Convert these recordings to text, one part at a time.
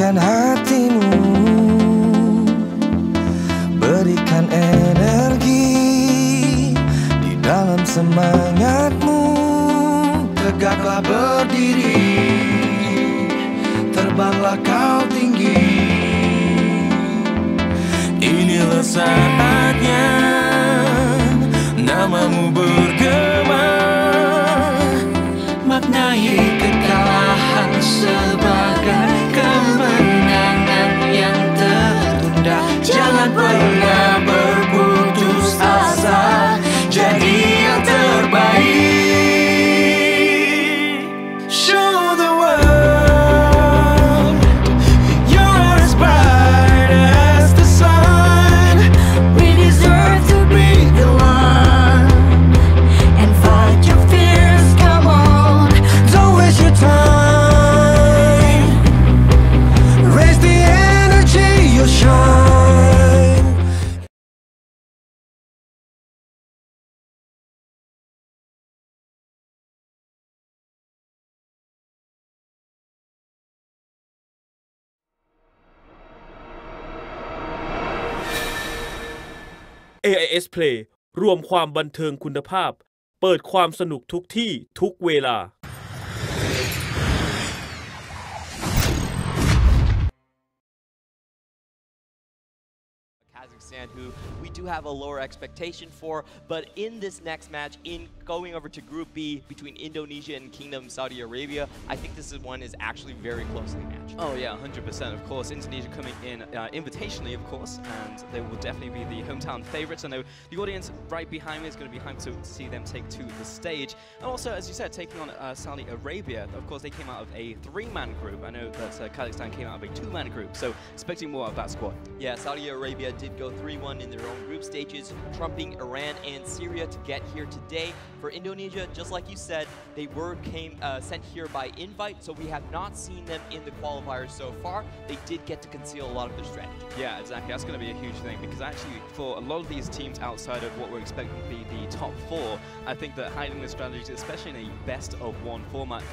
Hangatkan hatimu, berikan energi di dalam semangatmu. Tegaklah berdiri, terbanglah kau tinggi. Inilah saatnya namamu bergema. Maknai kekalahan sebagai kemenangan yang tertunda. Jangan pernah berputus asa, jadi yang terbaik. Show the world you're as bright as the sun. We deserve to be the one and fight your fears. Come on, don't waste your time. Raise the energy, you'll shine. AIS Play รวมความบันเทิงคุณภาพเปิดความสนุกทุกที่ทุกเวลาKazakhstan, who we do have a lower expectation for, but in this next match, in going over to Group B between Indonesia and Kingdom Saudi Arabia, I think this one is actually very closely matched. Oh yeah, 100%. Of course, Indonesia coming in invitationally, of course, and they will definitely be the hometown favorites. I know the audience right behind me is going to be hyped to see them take to the stage. And also, as you said, taking on Saudi Arabia. Of course, they came out of a 3-man group. I know that Kazakhstan came out of a 2-man group, so expecting more of that squad. Yeah, Saudi Arabia did go 3-1 in their own group stages, trumping Iran and Syria to get here today. For Indonesia, just like you said, they were sent here by invite, so we have not seen them in the qualifiers so far. They did get to conceal a lot of their strategy. Yeah, exactly. That's going to be a huge thing because actually for a lot of these teams outside of what we're expecting to be the top 4, I think that hiding the strategies, especially in a best-of-1 format, is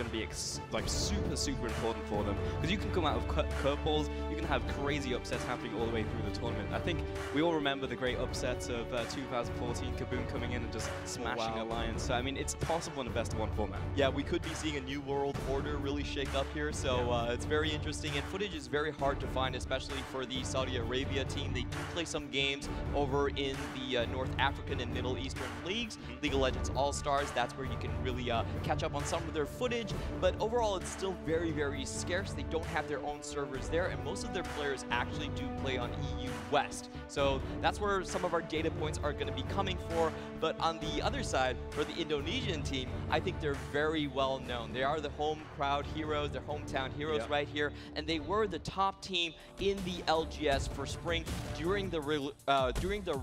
going to be super important for them because you can come out of curveballs, you can have crazy upsets happening all the way through the tournament. I think we all remember the great upsets of 2014, Kaboom coming in and just smashing Alliance. So I mean, it's possible in a best-of-1 format. Yeah, we could be seeing a new world order really shake up here, so it's very interesting. And footage is very hard to find, especially for the Saudi Arabia team. They do play some games over in the North African and Middle Eastern leagues, League of Legends All-Stars. That's where you can really catch up on some of their footage. But overall, it's still very scarce. They don't have their own servers there, and most of their players actually do play on EU West. So that's where some of our data points are going to be coming for. But on the other side, for the Indonesian team, I think they're very well known. They are the home crowd heroes, their hometown heroes right here, and they were the top team in the LGS for spring during the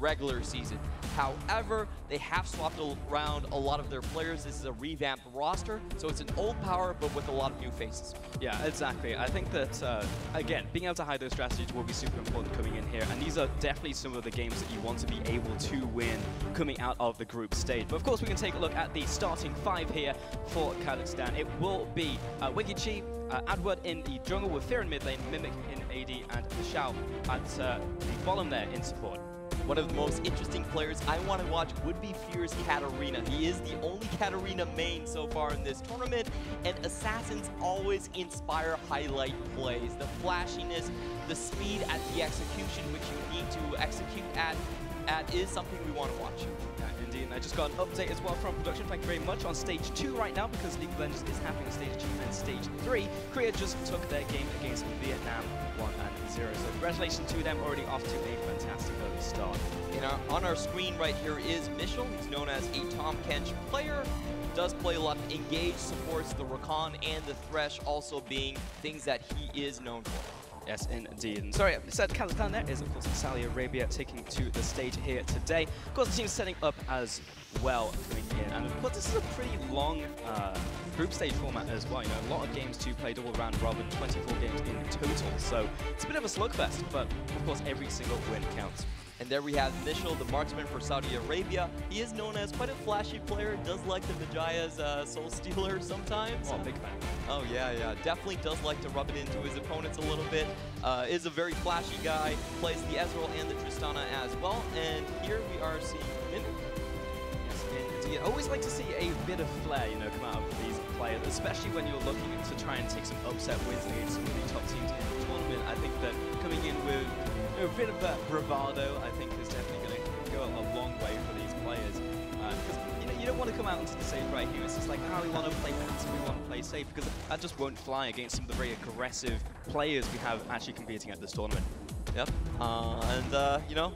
regular season. However, they have swapped around a lot of their players. This is a revamped roster, so it's an old power but with a lot of new faces. Yeah, exactly. I think that, again, being able to hide those strategies will be super important coming in here, and these are definitely some of the games that you want to be able to win coming out of the group stage. But of course, we can take a look at the starting 5 here for Kazakhstan. It will be Wikichi, Adward in the jungle with Fear in mid lane, Mimic in AD, and Xiao at the bottom there in support. One of the most interesting players I want to watch would be Fear's Katarina. He is the only Katarina main so far in this tournament, and Assassins always inspire highlight plays. The flashiness, the speed at the execution which you need to execute at is something we want to watch. Indeed, and I just got an update as well from production. Thank you very much. On stage 2 right now because League of Legends is happening on stage 2 and stage 3. Korea just took their game against Vietnam 1-0. So congratulations to them, already off to a fantastic early start. On our screen right here is Mitchell. He's known as a Tahm Kench player. Does play a lot of engage, supports the Rakan and the Thresh, also being things that he is known for. Yes, indeed. And sorry, I said Kazakhstan there is, of course, Saudi Arabia taking to the stage here today. Of course, the team's setting up as well coming in. And of course, this is a pretty long group stage format as well. You know, a lot of games to play double round robin, 24 games in total. So it's a bit of a slugfest, but of course, every single win counts. And there we have Nishal, the marksman for Saudi Arabia. He is known as quite a flashy player, does like the Vijaya's Soul Stealer sometimes. Oh, big fan. Oh yeah, definitely does like to rub it into his opponents a little bit. Is a very flashy guy, plays the Ezreal and the Tristana as well. And here we are seeing Mimic. Yes, indeed. I always like to see a bit of flair, you know, come out of these players, especially when you're looking to try and take some upset wins against some of the top teams in the tournament. I think that coming in with a bit of bravado, I think, is definitely going to go a long way for these players. Because you don't want to come out into the stage right here. It's just like, we want to play passive, we want to play safe, because that just won't fly against some of the very aggressive players we have actually competing at this tournament. Yep. You know,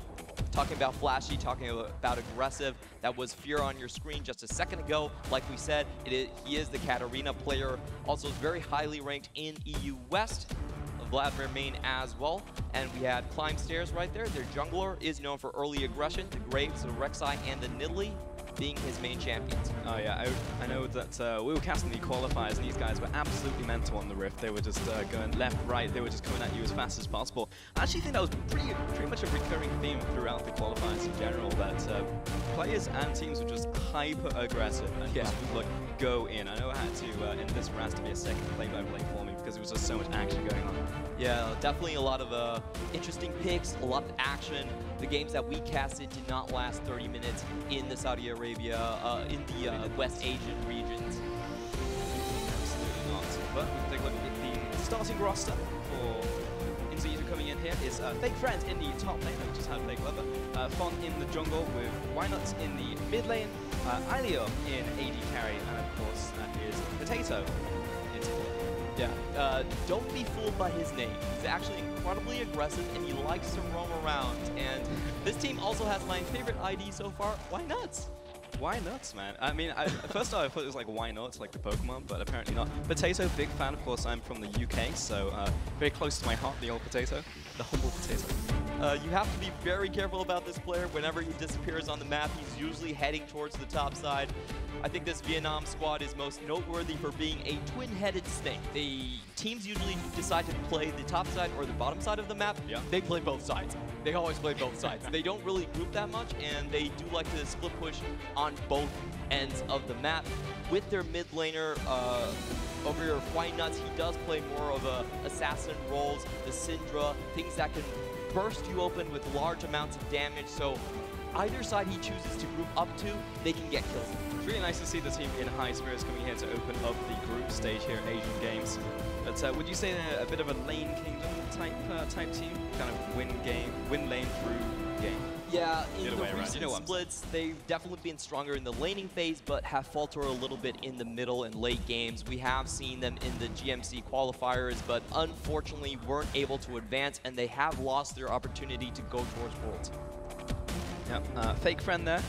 talking about flashy, talking about aggressive, that was Fear on your screen just a second ago. Like we said, he is the Katarina player, also is very highly ranked in EU West. Vladimir main as well. And we had Climb Stairs right there. Their jungler is known for early aggression, the Graves, the Rek'Sai, and the Nidalee being his main champions. Oh yeah, I know that we were casting the qualifiers and these guys were absolutely mental on the Rift. They were just going left, right, they were just coming at you as fast as possible. I actually think that was pretty much a recurring theme throughout the qualifiers in general, that players and teams were just hyper aggressive and just would go in. I know I had to, in this round, to be a second play-by-play for me because there was just so much action going on. Yeah, definitely a lot of interesting picks, a lot of action. The games that we casted did not last 30 minutes in the Saudi Arabia, in the West Asian regions. Absolutely not. But we can take a look at the starting roster for Inzita coming in here is Fake Friends in the top lane, we just had Fake Lover, Font in the jungle with Wynuts in the mid lane, Ilio in AD carry, and of course that is Potato in support. Yeah, don't be fooled by his name. He's actually incredibly aggressive and he likes to roam around. And this team also has my favorite ID so far, Why Nuts? Why nuts, man? I mean, first off, I thought it was like why not, like the Pokemon, but apparently not. Potato, big fan. Of course, I'm from the UK, so very close to my heart, the old potato, the humble potato. You have to be very careful about this player. Whenever he disappears on the map, he's usually heading towards the top side. I think this Vietnam squad is most noteworthy for being a twin-headed snake. The teams usually decide to play the top side or the bottom side of the map. Yeah. They play both sides. They always play both sides. They don't really group that much, and they do like to split push on both ends of the map. With their mid laner, over here, White Nuts, he does play more of assassin roles, the Syndra, things that can burst you open with large amounts of damage. So either side he chooses to group up to, they can get kills. It's really nice to see the team in high spirits coming here to open up the group stage here at Asian Games. But would you say they're a bit of a lane kingdom type team? Kind of win lane through game? Yeah, in the way around. recent You know what I'm splits, they've definitely been stronger in the laning phase, but have faltered a little bit in the middle and late games. We have seen them in the GMC qualifiers, but unfortunately weren't able to advance, and they have lost their opportunity to go towards Worlds. Yep, fake friend there,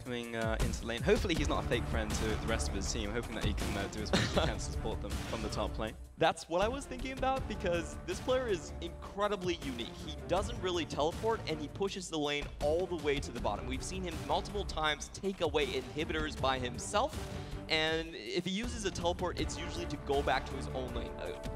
coming into lane. Hopefully he's not a fake friend to the rest of his team, hoping that he can do as much as he can to support them from the top lane. That's what I was thinking about, because this player is incredibly unique. He doesn't really teleport, and he pushes the lane all the way to the bottom. We've seen him multiple times take away inhibitors by himself, and if he uses a teleport, it's usually to go back to his own lane.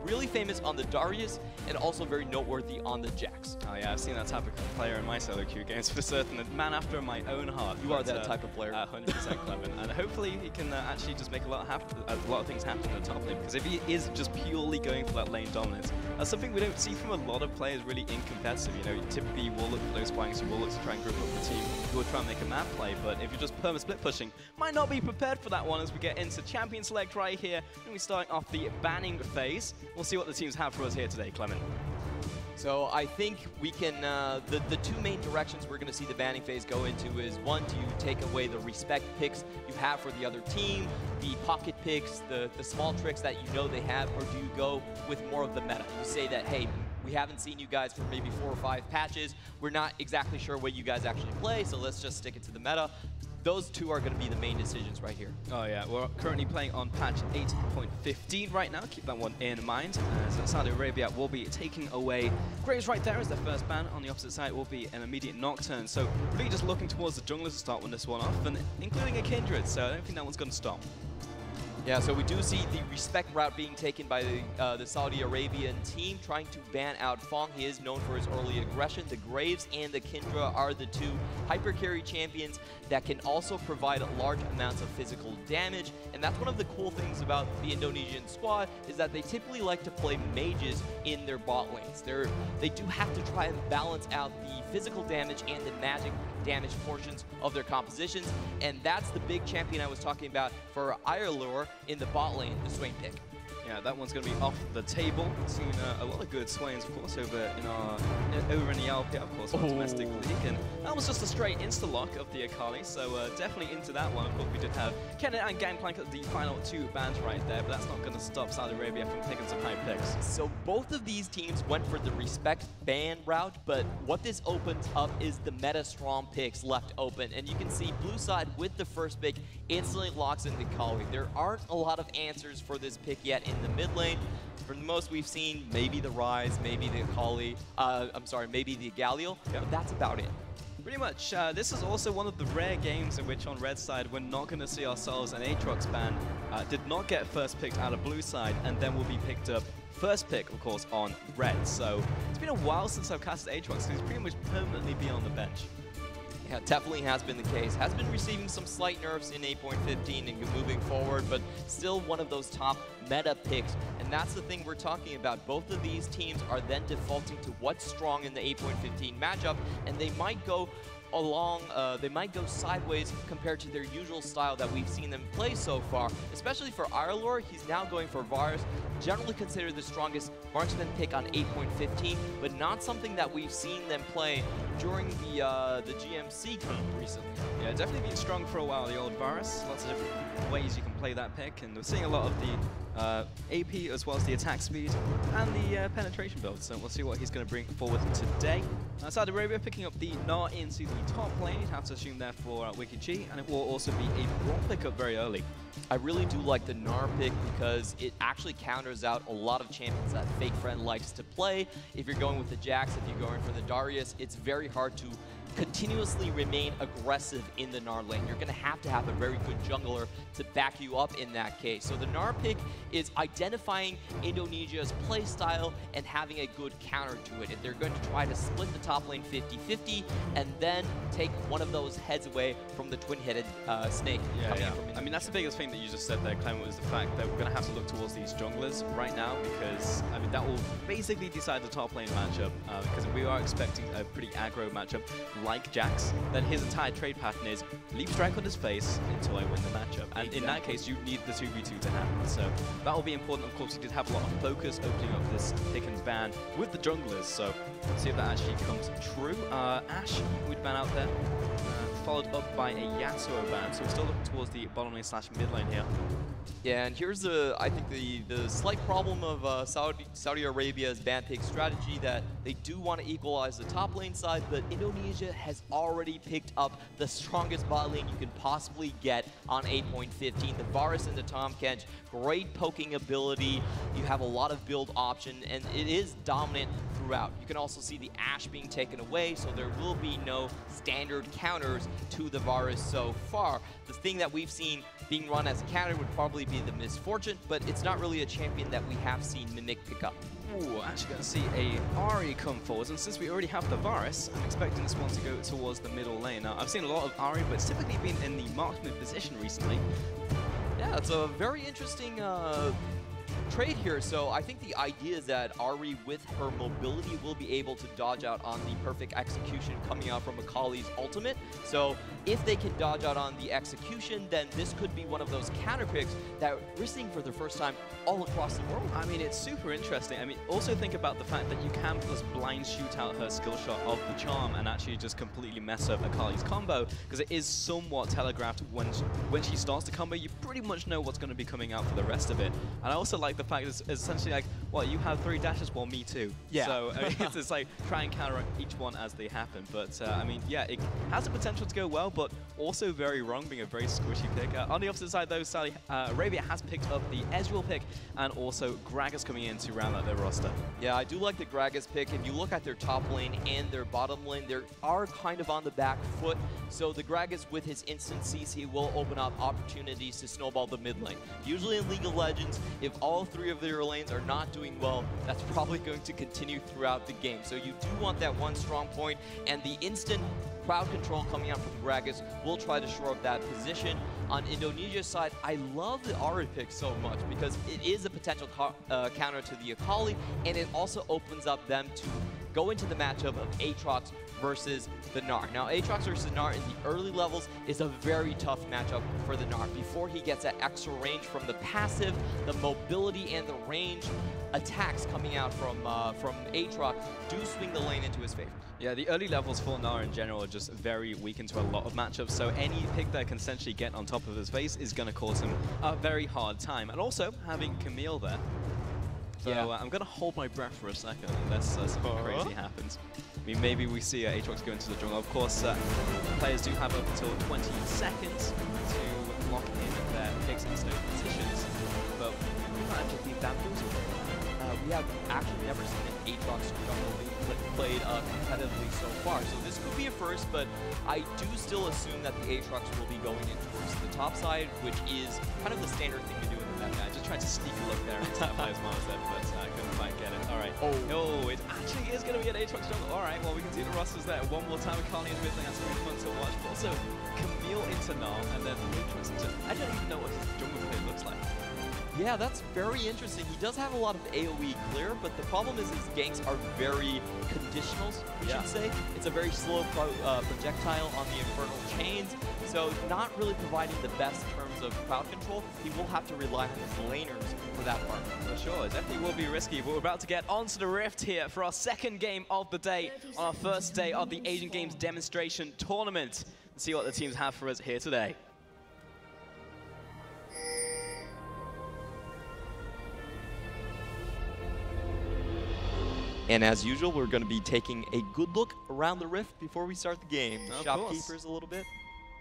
Really famous on the Darius, and also very noteworthy on the Jax. Oh yeah, I've seen that type of player in my solo queue games for certain. A man after my own heart. You are that type of player. 100% Clement, and hopefully he can actually just make a lot of things happen in the top lane. Because if he is just purely going for that lane dominance, that's something we don't see from a lot of players really in competitive. You know, typically you will look for those flanks, you will look to try and group up the team, you will try and make a map play. But if you're just perma split pushing, might not be prepared for that one as we get into champion select right here. And we're starting off the banning phase. We'll see what the teams have for us here today, Clement. So I think we can, the two main directions we're going to see the banning phase go into is, one, do you take away the respect picks you have for the other team, the pocket picks, the small tricks that you know they have, or do you go with more of the meta? You say that, hey, we haven't seen you guys for maybe 4 or 5 patches, we're not exactly sure what you guys actually play, so let's just stick it to the meta. Those two are going to be the main decisions right here. Oh yeah, we're currently playing on patch 8.15 right now. Keep that one in mind, as Saudi Arabia will be taking away Graves right there as their first ban. On the opposite side will be an immediate Nocturne. So really just looking towards the junglers to start with this one off, and including a Kindred, so I don't think that one's going to stop. Yeah, so we do see the respect route being taken by the Saudi Arabian team, trying to ban out Fong. He is known for his early aggression. The Graves and the Kindra are the two hyper carry champions that can also provide large amounts of physical damage. And that's one of the cool things about the Indonesian squad, is that they typically like to play mages in their bot lanes. They do have to try and balance out the physical damage and the magic damage portions of their compositions. And that's the big champion I was talking about for Irelure in the bot lane, the Swain pick. Yeah, that one's going to be off the table. Seen a lot of good Swains, of course, over in the LPL, of course, our domestic league, and that was just a straight insta-lock of the Akali, so definitely into that one. Of course, we did have Kenneth and Gangplank at the final two bans right there, but that's not going to stop Saudi Arabia from taking some high picks. So both of these teams went for the respect ban route, but what this opens up is the meta strong picks left open, and you can see blue side with the first pick instantly locks in the Akali. There aren't a lot of answers for this pick yet in the mid lane. For the most we've seen, maybe the Ryze, maybe the Akali, maybe the Galio, but that's about it. Pretty much. This is also one of the rare games in which on red side we're not going to see ourselves an Aatrox ban. Did not get first picked out of blue side and then will be picked up first pick, of course, on red. So it's been a while since I've casted Aatrox, so he's pretty much permanently be on the bench. Yeah, definitely has been the case. Has been receiving some slight nerfs in 8.15 and moving forward, but still one of those top meta picks. And that's the thing we're talking about. Both of these teams are then defaulting to what's strong in the 8.15 matchup, and they might go they might go sideways compared to their usual style that we've seen them play so far. Especially for Irelure, he's now going for Varus, generally considered the strongest marksman pick on 8.15, but not something that we've seen them play during the GMC comp recently. Yeah, definitely been strong for a while, the old Varus. Lots of different ways you can play that pick, and we're seeing a lot of the AP as well as the attack speed and the penetration build, so we'll see what he's going to bring forward today. Saudi Arabia picking up the Gnar into the top lane. You'd have to assume there for Wiki G, and it will also be a Brawl pickup very early. I really do like the Gnar pick because it actually counters out a lot of champions that Fake Friend likes to play. If you're going with the Jax, if you're going for the Darius, it's very hard to continuously remain aggressive in the Gnar lane. You're going to have a very good jungler to back you up in that case. So the Gnar pick is identifying Indonesia's play style and having a good counter to it. If they're going to try to split the top lane 50-50 and then take one of those heads away from the twin-headed snake. Yeah. I mean, that's the biggest thing that you just said there, Clement, was the fact that we're going to have to look towards these junglers right now, because I mean that will basically decide the top lane matchup, because we are expecting a pretty aggro matchup like Jax, then his entire trade pattern is leap strike on his face until I win the matchup. And in that case, you need the 2v2 to happen. So that will be important. Of course, he did have a lot of focus opening up this pick and ban with the junglers. So let's see if that actually comes true. Ashe would ban out there, followed up by a Yasuo ban. So we're still looking towards the bottom lane / mid lane here. Yeah, and here's I think the slight problem of Saudi Arabia's ban pick strategy, that they do want to equalize the top lane side, but Indonesia has already picked up the strongest bot lane you can possibly get on 8.15. The Varus and the Tahm Kench, great poking ability. You have a lot of build option, and it is dominant throughout. You can also see the Ashe being taken away, so there will be no standard counters to the Varus so far. The thing that we've seen being run as a counter would probably be the Misfortune, but it's not really a champion that we have seen Mimic pick up. Ooh, actually going to see a Ahri come forward, and since we already have the Varus, I'm expecting this one to go towards the middle lane. Now, I've seen a lot of Ahri, but it's typically been in the marksman position recently. Yeah, it's a very interesting trade here. So I think the idea is that Ahri, with her mobility, will be able to dodge out on the perfect execution coming out from Akali's ultimate. So if they can dodge out on the execution, then this could be one of those counter picks that we're seeing for the first time all across the world. I mean, it's super interesting. I mean, also think about the fact that you can just blind shoot out her skill shot of the charm and actually just completely mess up Akali's combo, because it is somewhat telegraphed when she starts the combo. You pretty much know what's going to be coming out for the rest of it. And I also like like the fact is essentially like, well, you have 3 dashes, well, me too. Yeah. So I mean, it's like try and counter each one as they happen. But I mean, yeah, it has the potential to go well, but also very wrong, being a very squishy pick. On the opposite side, though, Saudi Arabia has picked up the Ezreal pick, and also Gragas coming in to round out their roster. Yeah, I do like the Gragas pick. If you look at their top lane and their bottom lane, they are kind of on the back foot. So the Gragas, with his instant CC, will open up opportunities to snowball the mid lane. Usually in League of Legends, if all 3 of their lanes are not doing well, that's probably going to continue throughout the game. So you do want that one strong point, and the instant crowd control coming out from Gragas will try to shore up that position. On Indonesia's side, I love the Ari pick so much because it is a potential counter to the Akali, and it also opens up them to go into the matchup of Aatrox versus the Gnar. Now, Aatrox versus Gnar in the early levels is a very tough matchup for the Gnar. Before he gets that extra range from the passive, the mobility and the range attacks coming out from Aatrox do swing the lane into his favor. Yeah, the early levels for Gnar in general are just very weak into a lot of matchups, so any pick that can essentially get on top of his face is going to cause him a very hard time. And also, having Camille there, so yeah. I'm going to hold my breath for a second unless something crazy happens. I mean, maybe we see Aatrox go into the jungle. Of course, players do have up until 20 seconds to lock in their picks and stone positions, but we might have just been bamboozled. We have actually never seen an Aatrox jungle being played competitively so far. So this could be a first, but I do still assume that the Aatrox will be going in towards the top side, which is kind of the standard thing to do in the meta. I just tried to sneak a look there into the player's mindset, but I couldn't quite get it. All right. Oh, it actually is going to be an Aatrox jungle. All right, well, we can see the rosters there. One more time, Akali in mid lane. That's really fun to watch. But also, Camille into Gnar, and then Aatrox into... I don't even know what his jungle play looks like. Yeah, that's very interesting. He does have a lot of AoE clear, but the problem is his ganks are very conditional, we should say. It's a very slow projectile on the Infernal Chains, so not really providing the best in terms of crowd control. He will have to rely on his laners for that part. For sure, it definitely will be risky, but we're about to get onto the Rift here for our second game of the day, on our first day of the Asian Games demonstration tournament. Let's see what the teams have for us here today. And as usual, we're going to be taking a good look around the Rift before we start the game. Of Shopkeepers course. A little bit.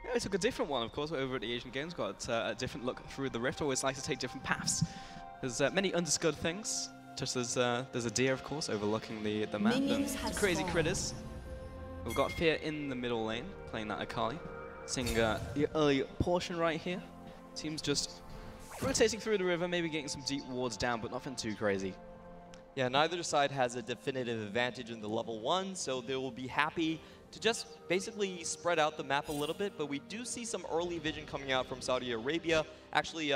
Yeah, we took a different one, of course, over at the Asian Games. Got a different look through the Rift. Always like to take different paths. There's many undiscovered things, just as there's a deer, of course, overlooking the map. And some crazy critters. We've got Fear in the middle lane, playing that Akali. Seeing the early portion right here. Team's just rotating through the river, maybe getting some deep wards down, but nothing too crazy. Yeah, neither side has a definitive advantage in the level 1, so they will be happy to just basically spread out the map a little bit, but we do see some early vision coming out from Saudi Arabia. Actually,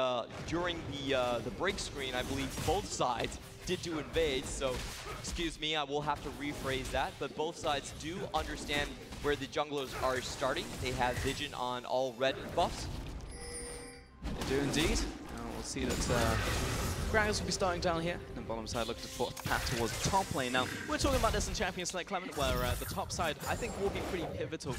during the break screen, I believe both sides did do invades, so excuse me, I will have to rephrase that, but both sides do understand where the junglers are starting. They have vision on all red buffs. They do indeed. Now we'll see that Gragas will be starting down here, and bottom side looking to put a path towards the top lane. Now, we're talking about this in Champions Select Clement, where the top side, I think, will be pretty pivotal,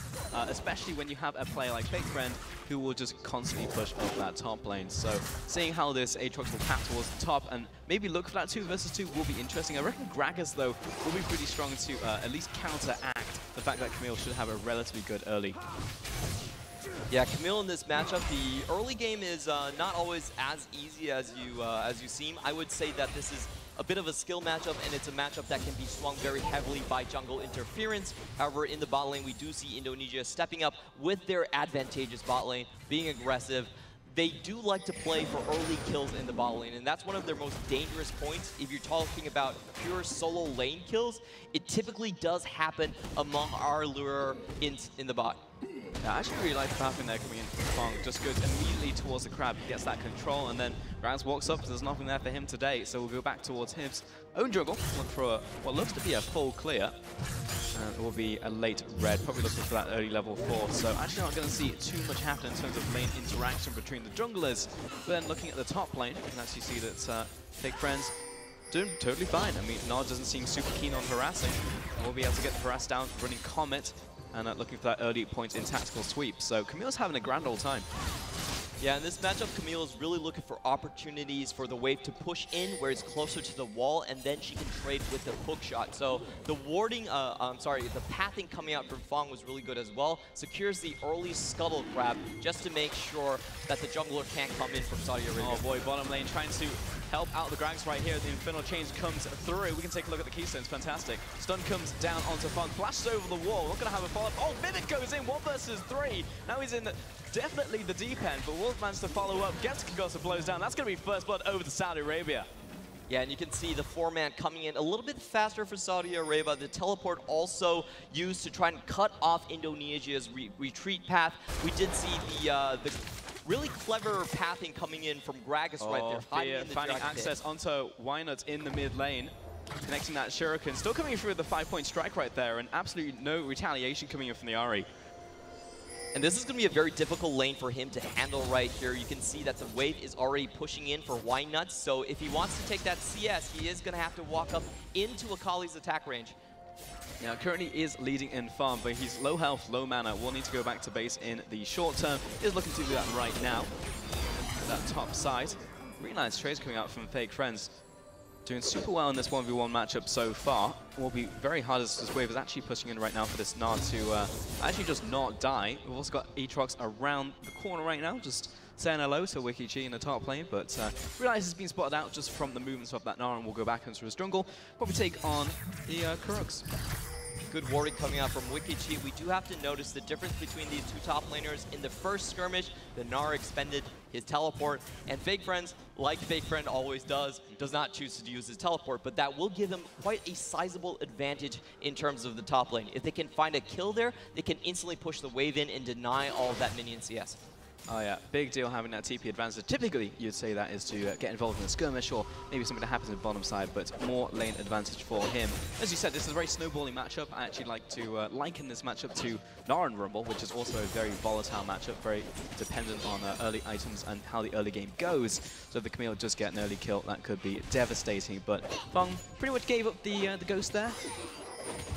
especially when you have a player like Fake Friend, who will just constantly push up that top lane. So, seeing how this Aatrox will path towards the top, and maybe look for that 2 versus 2 will be interesting. I reckon Gragas, though, will be pretty strong to at least counteract the fact that Camille should have a relatively good early. Yeah, Camille in this matchup, the early game is not always as easy as you seem. I would say that this is a bit of a skill matchup, and it's a matchup that can be swung very heavily by jungle interference. However, in the bot lane, we do see Indonesia stepping up with their advantageous bot lane, being aggressive. They do like to play for early kills in the bot lane, and that's one of their most dangerous points. If you're talking about pure solo lane kills, it typically does happen among our lure in the bot. Yeah, I actually really like the pathing there coming in from Fong. Just goes immediately towards the crab, gets that control, and then Rams walks up, there's nothing there for him today, so we'll go back towards his own jungle, look for what looks to be a full clear. And it will be a late red, probably looking for that early level 4, so actually not going to see too much happen in terms of lane interaction between the junglers. But then looking at the top lane, you can actually see that Fake Friends doing totally fine. I mean, Nod doesn't seem super keen on harassing. We'll be able to get the harass down, running Comet, and looking for that early point in tactical sweep. So Camille's having a grand old time. Yeah, in this matchup, Camille is really looking for opportunities for the wave to push in where it's closer to the wall, and then she can trade with the hook shot. So the warding, the pathing coming out from Fong was really good as well. Secures the early scuttle grab just to make sure that the jungler can't come in from Saudi Arabia. Oh boy, bottom lane trying to help out the Grags right here. The Infernal Change comes through. We can take a look at the Keystones. Fantastic. Stun comes down onto Fong. Flashes over the wall. Not going to have a follow-up. Oh, Mimic goes in. 1 versus 3. Now he's in definitely the deep end, but Wolf managed to follow up. Gets Kagosa blows down. That's going to be first blood over to Saudi Arabia. Yeah, and you can see the 4-man coming in a little bit faster for Saudi Arabia. The teleport also used to try and cut off Indonesia's retreat path. We did see the really clever pathing coming in from Gragas right there. Finding access onto Wynut in the mid lane. Connecting that Shuriken. Still coming through with the 5-point strike right there, and absolutely no retaliation coming in from the Ahri. And this is going to be a very difficult lane for him to handle right here. You can see that the wave is already pushing in for Wynut. So if he wants to take that CS, he is going to have to walk up into Akali's attack range. Now, currently is leading in farm, but he's low health, low mana. Will need to go back to base in the short term. Is looking to do that right now. That top side. Really nice trades coming out from Fake Friends. Doing super well in this 1v1 matchup so far. Will be very hard as this wave is actually pushing in right now for this Gnar to actually just not die. We've also got Aatrox around the corner right now, just saying hello to Wikichi in the top lane, but realize he's been spotted out just from the movements of that Gnar, and will go back into his jungle. Probably take on the Kuroks. Good warding coming out from Wikichi. We do have to notice the difference between these two top laners. In the first skirmish, the Gnar expended his teleport, and Fake Friends, like Fake Friend always does not choose to use his teleport, but that will give him quite a sizable advantage in terms of the top lane. If they can find a kill there, they can instantly push the wave in and deny all of that minion CS. Oh yeah, big deal having that TP advantage. Typically, you'd say that is to get involved in a skirmish or maybe something that happens in the bottom side, but more lane advantage for him. As you said, this is a very snowballing matchup. I actually like to liken this matchup to Gnar and Rumble, which is also a very volatile matchup, very dependent on early items and how the early game goes. So if the Camille does get an early kill, that could be devastating. But Fong pretty much gave up the ghost there.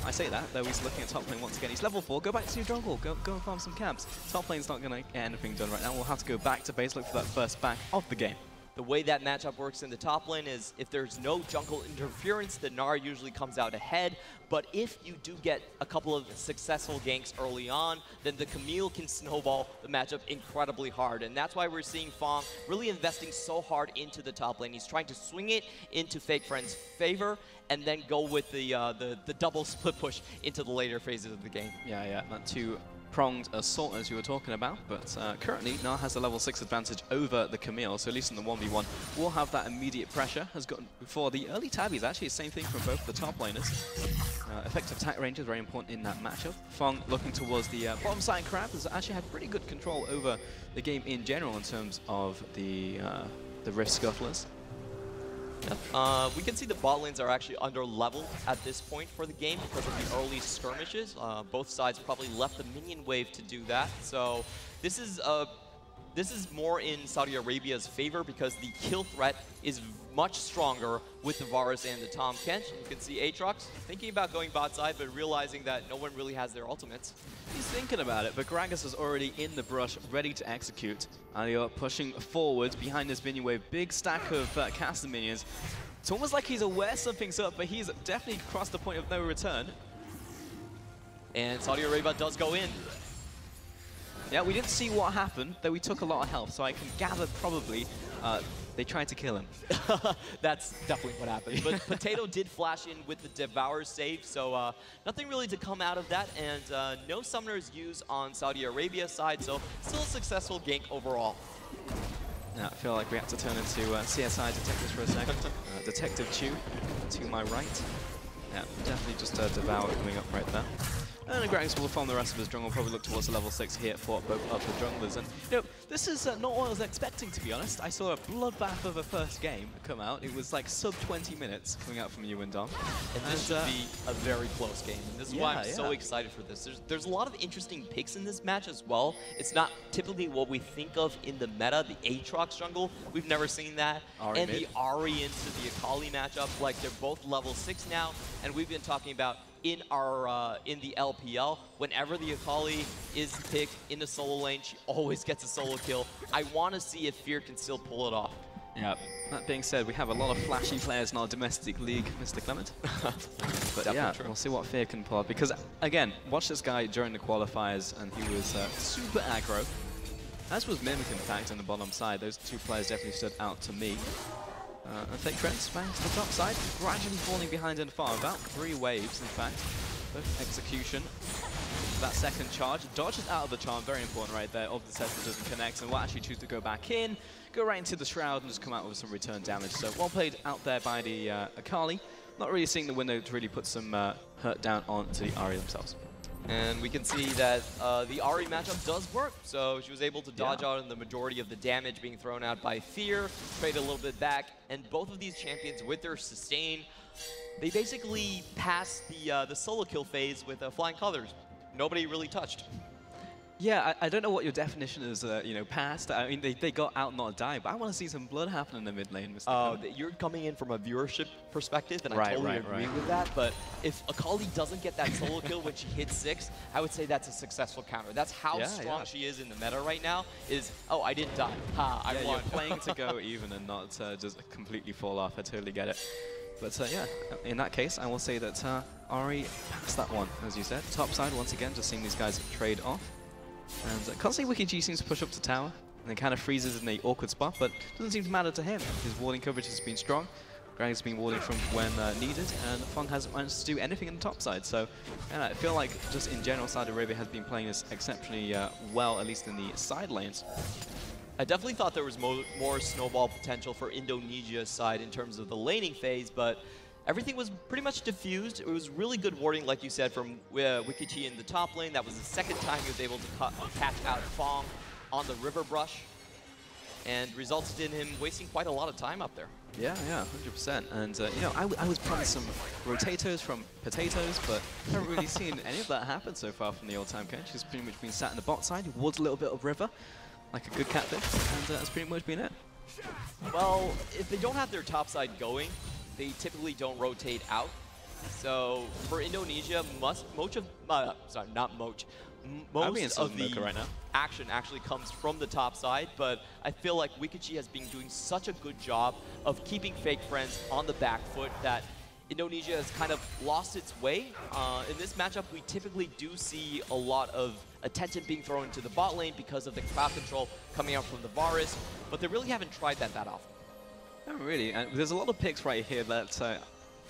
I say that, though he's looking at top lane once again. He's level 4, go back to your jungle, go and farm some camps. Top lane's not going to get anything done right now. We'll have to go back to base, look for that first back of the game. The way that matchup works in the top lane is if there's no jungle interference, the Gnar usually comes out ahead. But if you do get a couple of successful ganks early on, then the Camille can snowball the matchup incredibly hard. And that's why we're seeing Fong really investing so hard into the top lane. He's trying to swing it into Fake Friend's favor and then go with the double split push into the later phases of the game. Yeah, that two-pronged assault as you were talking about, but currently Gnar has the level 6 advantage over the Camille, so at least in the 1v1 we'll have that immediate pressure. Has gotten before the early tabbies, actually the same thing from both the top laners. Effective attack range is very important in that matchup. Fong looking towards the bottom side crab has actually had pretty good control over the game in general in terms of the Rift Scuttlers. We can see the bot lanes are actually under level at this point for the game because of the early skirmishes. Both sides probably left the minion wave to do that. So this is more in Saudi Arabia's favor because the kill threat is much stronger with the Varus and the Tahm Kench. You can see Aatrox thinking about going bot side, but realizing that no one really has their ultimates. He's thinking about it, but Gragas is already in the brush, ready to execute. And you're pushing forward behind this minion wave. Big stack of caster minions. It's almost like he's aware something's up, but he's definitely crossed the point of no return. And Saudi Arabia does go in. Yeah, we didn't see what happened, though we took a lot of health, so I can gather probably they tried to kill him. That's definitely what happened. But Potato did flash in with the Devour save, so nothing really to come out of that, and no summoners used on Saudi Arabia's side, so still a successful gank overall. Now, I feel like we have to turn into CSI detectives for a second. Detective Chew to my right. Yeah, definitely just Devour coming up right there. And Gragas will farm the rest of his jungle, probably look towards the level 6 here for both of the junglers. And you know, this is not what I was expecting, to be honest. I saw a bloodbath of a first game come out. It was like sub 20 minutes coming out from you and Dom. And this should be a very close game. And this is why I'm so excited for this. There's a lot of interesting picks in this match as well. It's not typically what we think of in the meta, the Aatrox jungle. We've never seen that. Ahri and mid. the Ahri into the Akali matchup. Like, they're both level 6 now. And we've been talking about in the LPL. Whenever the Akali is picked in the solo lane, she always gets a solo kill. I want to see if Fear can still pull it off. Yeah, that being said, we have a lot of flashy players in our domestic league, Mr. Clement. But yeah, true. we'll see what Fear can pull up. Because, again, watch this guy during the qualifiers, and he was super aggro. As was Mimic, in fact, on the bottom side. Those two players definitely stood out to me. And Fake Friends bangs to the top side, gradually falling behind in far. About 3 waves, in fact. Both execution. That second charge dodges out of the charm, very important right there. Of the set that doesn't connect, and will actually choose to go back in, go right into the shroud, and just come out with some return damage. So well played out there by the Akali. Not really seeing the window to really put some hurt down onto the Ahri themselves. And we can see that the Ahri matchup does work. So she was able to dodge out in the majority of the damage being thrown out by Fear, trade a little bit back, and both of these champions with their sustain, they basically passed the solo kill phase with flying colors. Nobody really touched. Yeah, I don't know what your definition is, past. I mean, they got out, not die, but I want to see some blood happen in the mid lane, Mr. You're coming in from a viewership perspective, and I Right, totally right, agree right. with that. But if Akali doesn't get that solo kill when she hits 6, I would say that's a successful counter. That's how strong she is in the meta right now, is, oh, I didn't die. Ha, I won. You're playing to go even and not just completely fall off. I totally get it. But yeah, in that case, I will say that Ahri passed that one, as you said. Top side, once again, just seeing these guys trade off. And constantly WickedG seems to push up to tower, and it kind of freezes in the awkward spot, but doesn't seem to matter to him. His warding coverage has been strong. Greg has been warding from when needed, and Fong hasn't managed to do anything in the top side. So I feel like just in general, Saudi Arabia has been playing this exceptionally well, at least in the side lanes. I definitely thought there was more snowball potential for Indonesia's side in terms of the laning phase, but everything was pretty much diffused. It was really good warding, like you said, from WickedG in the top lane. That was the second time he was able to catch out Fong on the river brush, and resulted in him wasting quite a lot of time up there. Yeah, 100%. And, I was promised some rotators from potatoes, but I haven't really seen any of that happen so far from the old-time coach. He's pretty much been sat in the bot side. He wards a little bit of river, like a good catfish, and that's pretty much been it. Well, if they don't have their top side going, they typically don't rotate out. So for Indonesia, most of the right now. action actually comes from the top side, but I feel like WickedG has been doing such a good job of keeping Fake Friends on the back foot that Indonesia has kind of lost its way. In this matchup, we typically do see a lot of attention being thrown to the bot lane because of the crowd control coming out from the Varus, but they really haven't tried that often. Not really, and there's a lot of picks right here that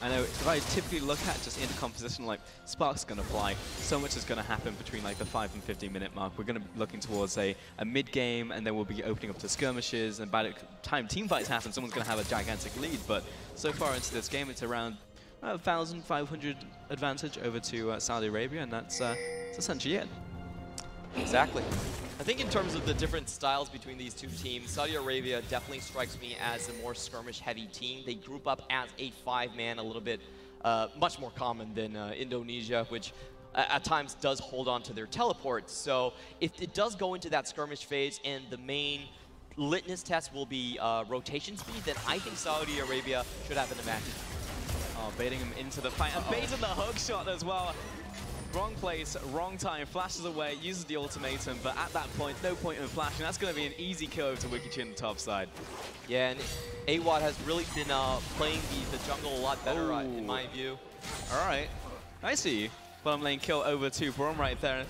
I know if I typically look at just in composition, like Spark's going to fly, so much is going to happen between like the 5 and 15 minute mark. We're going to be looking towards a mid game, and then we'll be opening up to skirmishes, and by the time team fights happen, someone's going to have a gigantic lead. But so far into this game, it's around 1,500 advantage over to Saudi Arabia, and that's essentially it. Exactly. I think in terms of the different styles between these two teams, Saudi Arabia definitely strikes me as a more skirmish-heavy team. They group up as a 5-man, a little bit much more common than Indonesia, which at times does hold on to their teleports. So if it does go into that skirmish phase and the main litmus test will be rotation speed, then I think Saudi Arabia should have an advantage. Oh, baiting him into the fight, and baiting the hook shot as well. Wrong place, wrong time, flashes away, uses the ultimatum, but at that point, no point in flashing. That's going to be an easy kill over to WickedG in the top side. Yeah, and AWOD has really been playing the jungle a lot better, in my view. All right, I see you. Bottom lane kill over to Brom right there.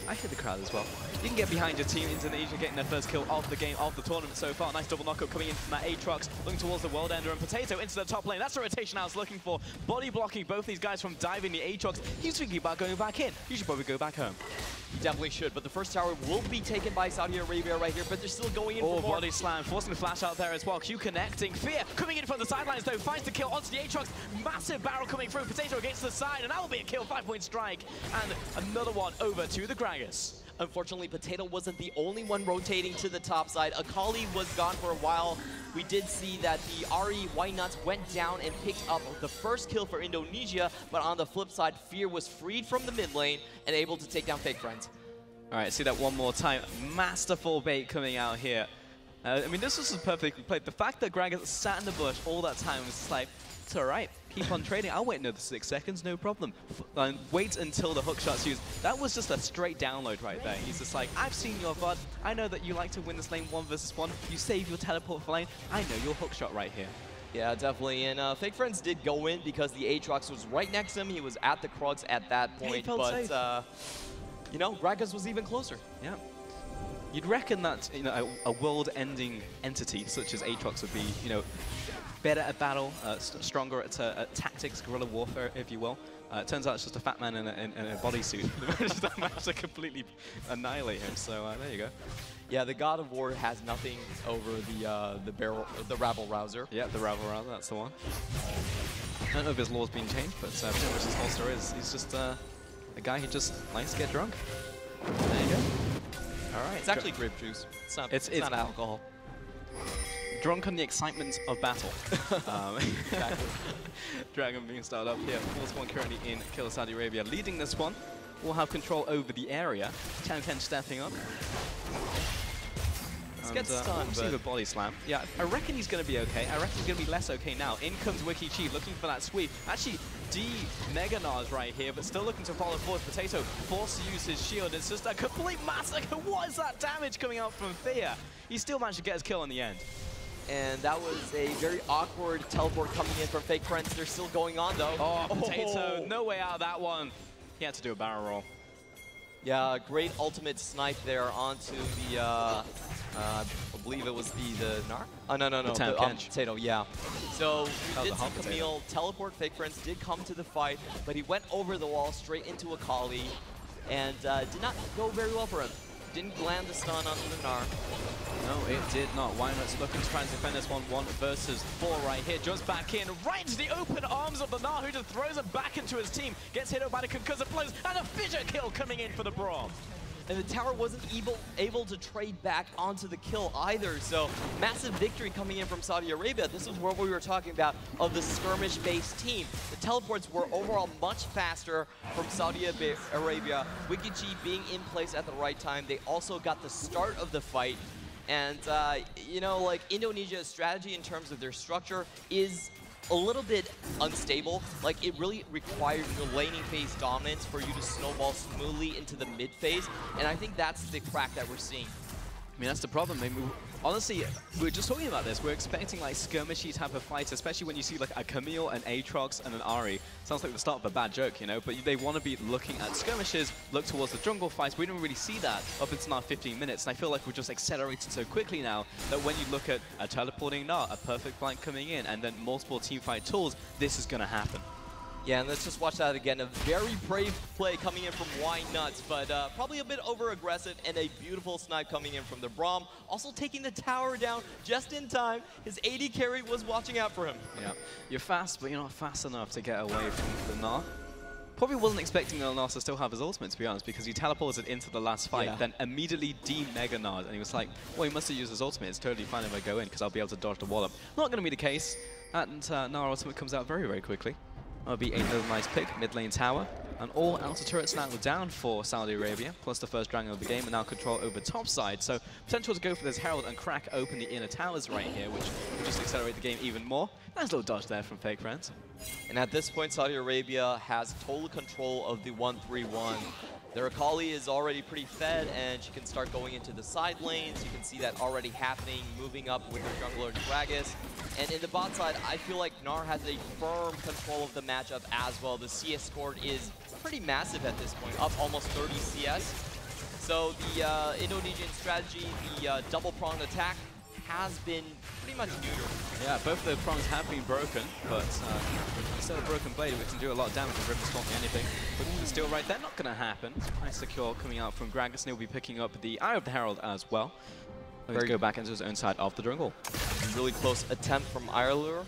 I hit the crowd as well. You can get behind your team. Indonesia getting their first kill of the game, of the tournament so far. Nice double knockup coming in from that Aatrox, looking towards the World Ender, and Potato into the top lane. That's the rotation I was looking for. Body blocking both these guys from diving the Aatrox. He's thinking about going back in. You should probably go back home. You definitely should, but the first tower will be taken by Saudi Arabia right here, but they're still going in for more. Body slam, forcing the flash out there as well. Q connecting. Fear coming in from the sidelines though, finds the kill onto the Aatrox. Massive barrel coming through. Potato against the side, and that will be a kill. 5-point strike, and another one over to the Gragas. Unfortunately, Potato wasn't the only one rotating to the top side. Akali was gone for a while. We did see that the Ahri White Nuts went down and picked up the first kill for Indonesia, but on the flip side, Fear was freed from the mid lane and able to take down Fake Friends. All right, see that one more time. Masterful bait coming out here. I mean, this was perfectly played. The fact that Gragas sat in the bush all that time was just like, it's all right. keep on trading. I'll wait another 6 seconds, no problem. Wait until the hook shot's used. That was just a straight download right there. He's just like, I've seen your VOD. I know that you like to win this lane 1 versus 1. You save your teleport for lane. I know your hook shot right here. Yeah, definitely. And Fake Friends did go in because the Aatrox was right next to him. He was at the Krugs at that point. But, you know, Gragas was even closer. Yeah. You'd reckon that, you know, a world-ending entity such as Aatrox would be, you know, better at battle, stronger at tactics, guerrilla warfare, if you will. It turns out it's just a fat man in a bodysuit. They managed to completely annihilate him. So there you go. Yeah, the God of War has nothing over the rabble rouser. Yeah, the rabble rouser. That's the one. I don't know if his law's been changed, but pretty much his whole story is he's just a guy who just likes to get drunk. There you go. All right. It's actually grape juice. It's not alcohol. Drunk on the excitement of battle. Exactly. Dragon being started up here. 4-1 currently in Killer Saudi Arabia. Leading this one. Will have control over the area. Chen stepping up. Gets stunned, we'll see the body slam. Yeah, I reckon he's going to be okay. I reckon he's going to be less okay now. In comes Wiki Chief looking for that sweep. Actually, Mega Nars right here, but still looking to follow forward. Potato forced to use his shield. It's just a complete massacre. What is that damage coming out from Thea? He still managed to get his kill in the end. And that was a very awkward teleport coming in from Fake Friends. They're still going on, though. Oh, Potato, no way out of that one. He had to do a barrel roll. Yeah, great ultimate snipe there onto the, I believe it was the Nar? Oh, no, the Potato, yeah. So we did see Camille teleport. Fake Friends did come to the fight, but he went over the wall straight into a Kali and did not go very well for him. Didn't land the stun onto the Nar. No, it did not. Wyman's looking to try and defend this 1 versus 4 right here. Jumps back in, right into the open arms of the Nar, who just throws it back into his team. Gets hit by the concussive blows, and a fissure kill coming in for the Braum. And the tower wasn't able to trade back onto the kill either, so massive victory coming in from Saudi Arabia. This was what we were talking about of the skirmish-based team. The teleports were overall much faster from Saudi Arabia. Wikichi being in place at the right time. They also got the start of the fight. And, you know, like, Indonesia's strategy in terms of their structure is a little bit unstable. Like, it really requires your laning phase dominance for you to snowball smoothly into the mid phase. And I think that's the crack that we're seeing. I mean, that's the problem. I mean, honestly, we were just talking about this. We're expecting like skirmishy type of fights, especially when you see like a Camille, an Aatrox, and an Ahri. Sounds like the start of a bad joke, you know? But they want to be looking at skirmishes, look towards the jungle fights. We didn't really see that up until now 15 minutes. And I feel like we're just accelerated so quickly now that when you look at a teleporting Gnar, a perfect flank coming in, and then multiple teamfight tools, this is going to happen. Yeah, and let's just watch that again. A very brave play coming in from Wine Nuts, but probably a bit over-aggressive, and a beautiful snipe coming in from the Braum. Also taking the tower down just in time. His AD carry was watching out for him. Yeah, you're fast, but you're not fast enough to get away from the Gnar. Probably wasn't expecting the Gnar to still have his ultimate, to be honest, because he teleported into the last fight, then immediately de-Mega Nard, and he was like, well, he must have used his ultimate. It's totally fine if I go in, because I'll be able to dodge the wallop. Not going to be the case. And Gnar ultimate comes out very, very quickly. That'll be another nice pick, mid lane tower. And all outer turrets now down for Saudi Arabia, plus the first dragon of the game, and now control over top side. So potential to go for this Herald and crack open the inner towers right here, which will just accelerate the game even more. Nice little dodge there from Fake Friends. And at this point, Saudi Arabia has total control of the 1-3-1. Their Akali is already pretty fed, and she can start going into the side lanes. You can see that already happening, moving up with her jungler Gragas. And in the bot side, I feel like Gnar has a firm control of the matchup as well. The CS scored is pretty massive at this point, up almost 30 CS. So the Indonesian strategy, the double-pronged attack, has been pretty much neutered. Yeah, both of the prongs have been broken, but instead of Broken Blade, we can do a lot of damage with Ripper Stalking anything. But the steal right there, not going to happen. Nice secure coming out from Gragas, and he'll be picking up the Eye of the Herald as well. Let's go back into his own side of the jungle. Really close attempt from Irelure.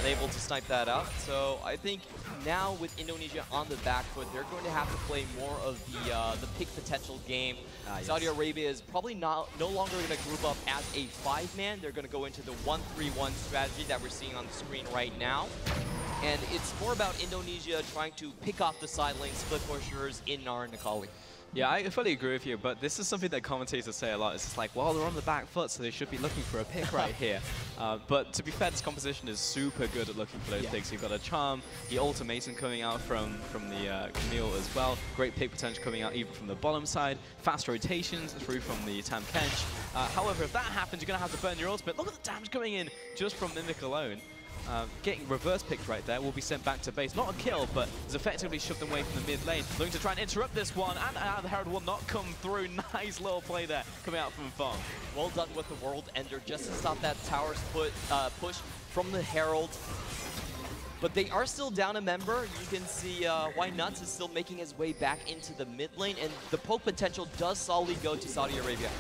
Unable to snipe that out. So I think now with Indonesia on the back foot, they're going to have to play more of the pick potential game. Saudi Arabia is probably no longer going to group up as a 5-man. They're going to go into the 1-3-1 strategy that we're seeing on the screen right now. And it's more about Indonesia trying to pick off the side lane split pushers in Gnar and Akali. Yeah, I fully agree with you, but this is something that commentators say a lot. It's just like, well, they're on the back foot, so they should be looking for a pick right here. But to be fair, this composition is super good at looking for those picks. You've got a Charm, the Ultimatum coming out from the Camille as well. Great pick potential coming out even from the bottom side. Fast rotations through from the Tam Kench. However, if that happens, you're going to have to burn your ultimate. Look at the damage coming in just from Mimic alone. Getting reverse picked right there will be sent back to base. Not a kill, but is effectively shoved away from the mid lane. Looking to try and interrupt this one, and the Herald will not come through. Nice little play there coming out from Fong. Well done with the World Ender just to stop that tower push from the Herald. But they are still down a member. You can see Why Nuts is still making his way back into the mid lane, and the poke potential does solidly go to Saudi Arabia.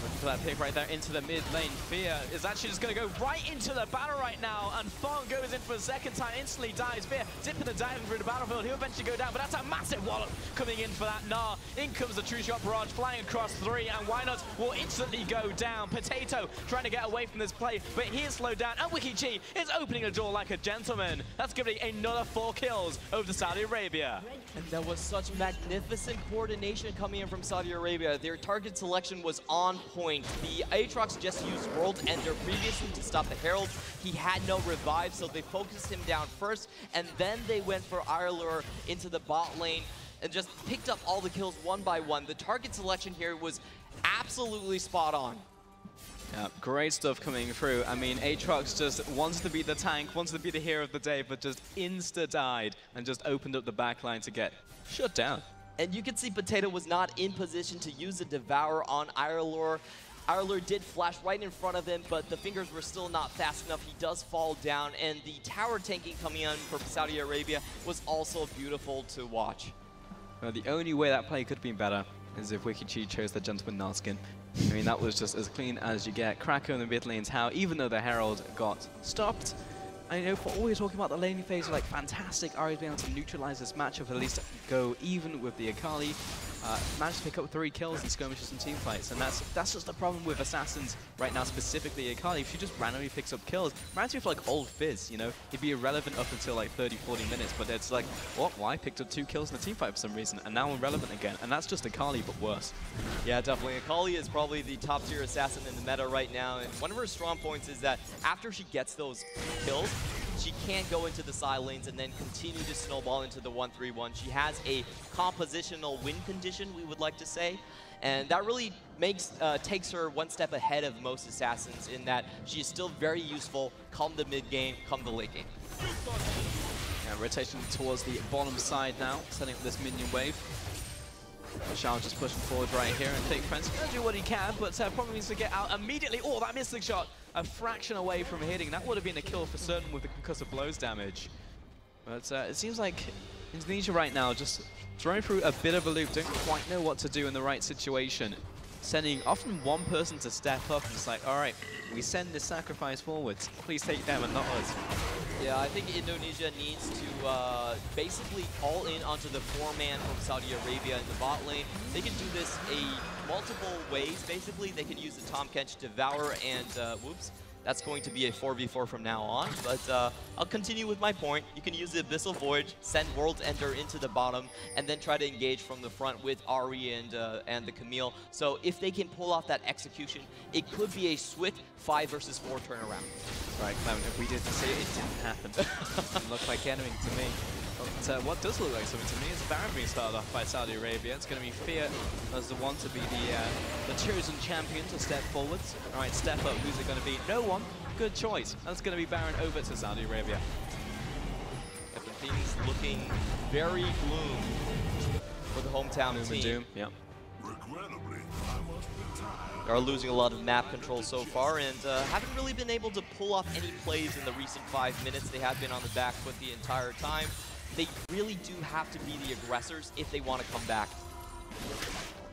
Looking for that pick right there into the mid lane. Fear is actually just going to go right into the battle right now, and Fong goes in for a second time, instantly dies. Fear dipping and diving through the battlefield. He'll eventually go down, but that's a massive wallop coming in for that Nah. In comes the True Shot Barrage, flying across 3, and Why Not will instantly go down. Potato trying to get away from this play, but he is slowed down, and Wiki Chi is opening the door like a gentleman. That's going to be another 4 kills over Saudi Arabia. And there was such magnificent coordination coming in from Saudi Arabia. Their target selection was on point. The Aatrox just used World Ender previously to stop the Herald. He had no revive, so they focused him down first, and then they went for Irelure into the bot lane and just picked up all the kills one by one. The target selection here was absolutely spot on. Yeah, great stuff coming through. I mean, Aatrox just wants to be the tank, wants to be the hero of the day, but just insta-died and just opened up the backline to get shut down. And you can see Potato was not in position to use the Devour on Irelure. Irelure did flash right in front of him, but the fingers were still not fast enough. He does fall down, and the tower tanking coming in from Saudi Arabia was also beautiful to watch. Well, the only way that play could have been better is if Wiki Chi chose the Gentleman Narskin. I mean, that was just as clean as you get. Krakow in the mid lane tower, even though the Herald got stopped. I know for all we're talking about the laning phase, like fantastic, Ari's being able to neutralize this matchup, at least go even with the Akali. Managed to pick up 3 kills in skirmishes and team fights, and that's just the problem with Assassins right now, specifically Akali. If she just randomly picks up kills, reminds me of like old Fizz, you know? He'd be irrelevant up until like 30-40 minutes, but it's like, what, why? Picked up 2 kills in a team fight for some reason, and now irrelevant again, and that's just Akali, but worse. Yeah, definitely. Akali is probably the top tier assassin in the meta right now, and one of her strong points is that after she gets those kills, she can't go into the side lanes and then continue to snowball into the 1-3-1. She has a compositional win condition, we would like to say, and that really takes her one step ahead of most assassins in that she is still very useful come the mid game, come the late game. Yeah, rotation towards the bottom side now, setting up this minion wave. Shao just pushing forward right here, and Fake Friends gonna do what he can, but probably needs to get out immediately. Oh, that missing shot, a fraction away from hitting. That would have been a kill for certain with the concussive blows damage. But it seems like Indonesia right now just throwing through a bit of a loop, don't quite know what to do in the right situation. Sending often one person to step up, and it's like, all right, we send this sacrifice forwards. Please take them and not us. Yeah, I think Indonesia needs to basically all in onto the 4-man from Saudi Arabia in the bot lane. They can do this multiple ways, basically. They can use the Tom Kench Devour and, whoops, that's going to be a 4v4 from now on. But I'll continue with my point. You can use the Abyssal Void, send World Ender into the bottom, and then try to engage from the front with Ari and the Camille. So if they can pull off that execution, it could be a swift 5 versus 4 turnaround. Right, Clement, if we did say it, it didn't happen. It looked like anything to me. But what does look like something to me is Baron being started off by Saudi Arabia. It's going to be Fear as the one to be the chosen champion to step forwards. All right, step up. Who's it going to be? No one. Good choice. That's going to be Baron over to Saudi Arabia. Things looking very gloom for the hometown Doom team. and doom. Yeah. They are losing a lot of map control so far and haven't really been able to pull off any plays in the recent 5 minutes. They have been on the back foot the entire time. They really do have to be the aggressors if they want to come back.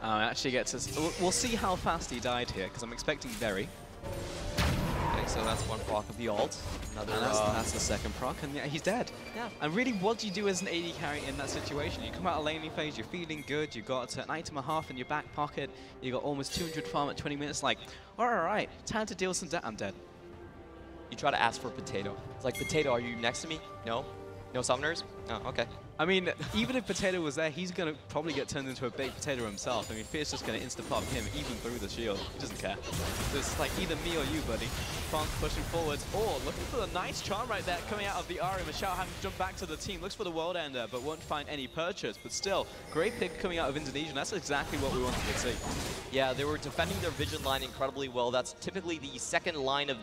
Actually gets us. We'll see how fast he died here, because I'm expecting very. Okay, so that's one proc of the ult. Another. And that's the second proc, and yeah, he's dead. Yeah. And really, what do you do as an AD carry in that situation? You come out of laning phase, you're feeling good, you got an item and a half in your back pocket, you got almost 200 farm at 20 minutes. Like, all right, time to deal some debt. I'm dead. You try to ask for Potato. It's like, Potato, are you next to me? No. No summoners? Oh, okay. I mean, even if Potato was there, he's going to probably get turned into a baked potato himself. I mean, Fear's just going to insta-pop him, even through the shield. He doesn't care. It's like either me or you, buddy. Funk pushing forwards. Oh, looking for the nice charm right there coming out of the Ari. Michelle having to jump back to the team. Looks for the world ender, but won't find any purchase. But still, great pick coming out of Indonesia. And that's exactly what we wanted to see. Yeah, they were defending their vision line incredibly well. That's typically the second line of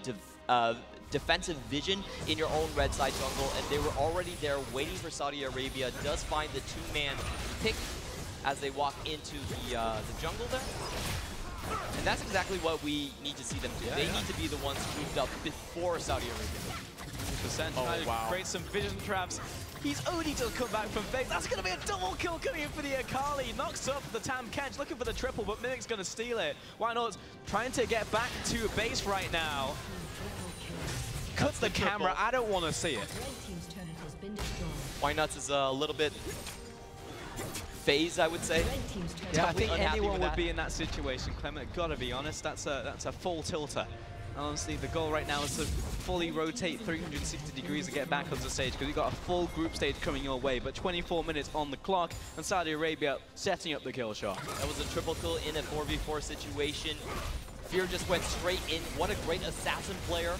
defensive vision in your own red side jungle, and they were already there waiting for Saudi Arabia. Does find the two-man pick as they walk into the jungle there. And that's exactly what we need to see them do. They need to be the ones moved up before Saudi Arabia. 100%. Oh, wow. Create some vision traps. He's only just come back from base. That's going to be a double kill coming in for the Akali. Knocks up the Tam Kench, looking for the triple, but Mimic's going to steal it. Why not? Trying to get back to base right now. Cuts the camera. I don't want to see it. Why Nuts is a little bit phased, I would say. Yeah, I think anyone would be in that situation, Clement. Gotta be honest, that's a full tilter. Honestly, the goal right now is to fully rotate 360 degrees and get back onto the stage because you've got a full group stage coming your way, but 24 minutes on the clock and Saudi Arabia setting up the kill shot. That was a triple kill in a 4v4 situation. Fear just went straight in. What a great assassin player.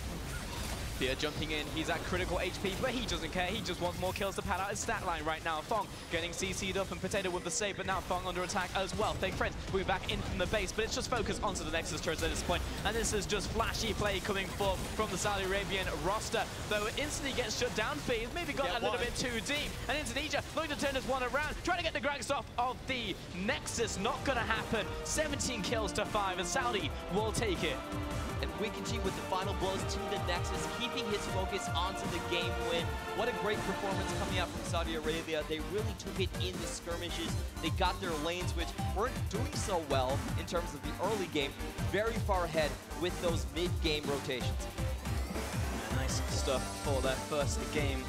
Fear jumping in, he's at critical HP, but he doesn't care. He just wants more kills to pad out his stat line right now. Fong getting CC'd up and Potato with the save, but now Fong under attack as well. Fake Friends moving back in from the base, but it's just focused onto the Nexus turret at this point. And this is just flashy play coming forth from the Saudi Arabian roster, though it instantly gets shut down. Fear maybe got a little bit too deep. And Indonesia looking to turn this one around, trying to get the Gragas off of the Nexus. Not gonna happen. 17 kills to 5, and Saudi will take it. And Wikichi with the final blows to the Nexus, keeping his focus onto the game win. What a great performance coming out from Saudi Arabia. They really took it in the skirmishes. They got their lanes, which weren't doing so well in terms of the early game, very far ahead with those mid-game rotations. Nice stuff for their first game